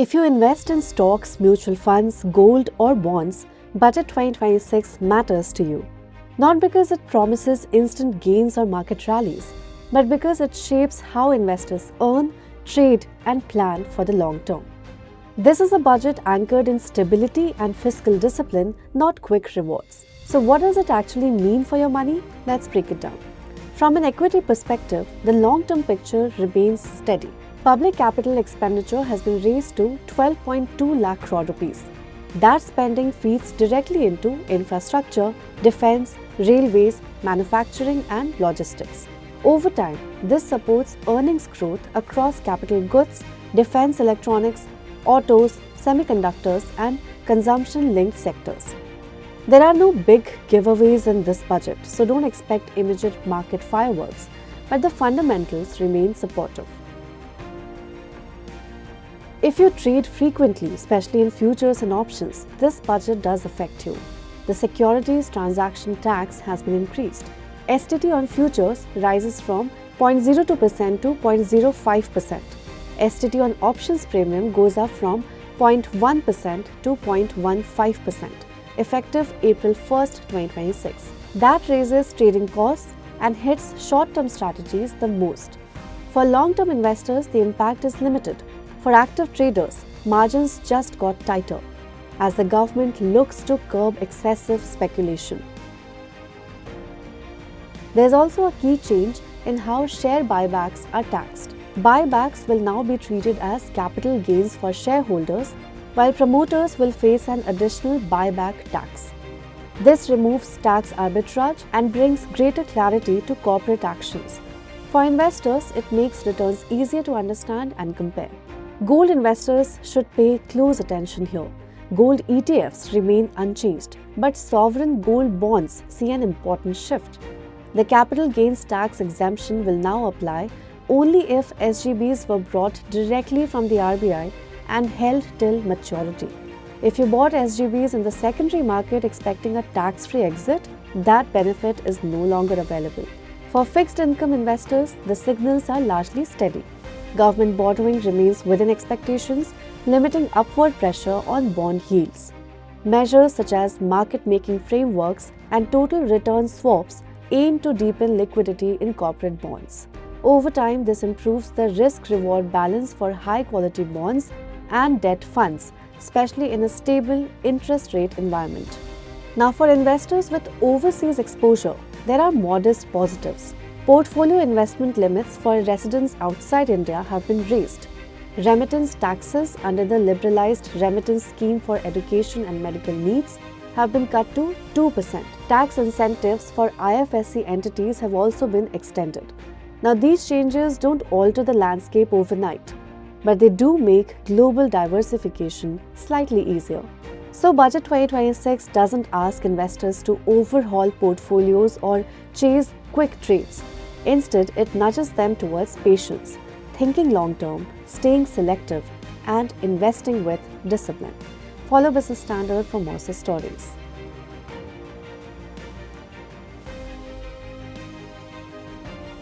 If you invest in stocks, mutual funds, gold, or bonds, Budget 2026 matters to you. Not because it promises instant gains or market rallies, but because it shapes how investors earn, trade, and plan for the long term. This is a budget anchored in stability and fiscal discipline, not quick rewards. So, what does it actually mean for your money? Let's break it down. From an equity perspective, the long-term picture remains steady. Public capital expenditure has been raised to 12.2 lakh crore rupees. That spending feeds directly into infrastructure, defense, railways, manufacturing, and logistics. Over time, this supports earnings growth across capital goods, defense electronics, autos, semiconductors, and consumption-linked sectors. There are no big giveaways in this budget, so don't expect immediate market fireworks, but the fundamentals remain supportive. If you trade frequently, especially in futures and options, this budget does affect you. The securities transaction tax has been increased. STT on futures rises from 0.02% to 0.05%. STT on options premium goes up from 0.1% to 0.15%, effective April 1, 2026. That raises trading costs and hits short-term strategies the most. For long-term investors, the impact is limited. For active traders, margins just got tighter as the government looks to curb excessive speculation. There's also a key change in how share buybacks are taxed. Buybacks will now be treated as capital gains for shareholders, while promoters will face an additional buyback tax. This removes tax arbitrage and brings greater clarity to corporate actions. For investors, it makes returns easier to understand and compare. Gold investors should pay close attention here. Gold ETFs remain unchanged, but sovereign gold bonds see an important shift. The capital gains tax exemption will now apply only if SGBs were brought directly from the RBI and held till maturity. If you bought SGBs in the secondary market expecting a tax-free exit, that benefit is no longer available. For fixed income investors, the signals are largely steady. Government borrowing remains within expectations, limiting upward pressure on bond yields. Measures such as market-making frameworks and total return swaps aim to deepen liquidity in corporate bonds. Over time, this improves the risk-reward balance for high-quality bonds and debt funds, especially in a stable interest rate environment. Now, for investors with overseas exposure, there are modest positives. Portfolio investment limits for residents outside India have been raised. Remittance taxes under the liberalized remittance scheme for education and medical needs have been cut to 2%. Tax incentives for IFSC entities have also been extended. Now, these changes don't alter the landscape overnight, but they do make global diversification slightly easier. So, Budget 2026 doesn't ask investors to overhaul portfolios or chase quick trades. Instead, it nudges them towards patience, thinking long-term, staying selective, and investing with discipline. Follow Business Standard for more such stories.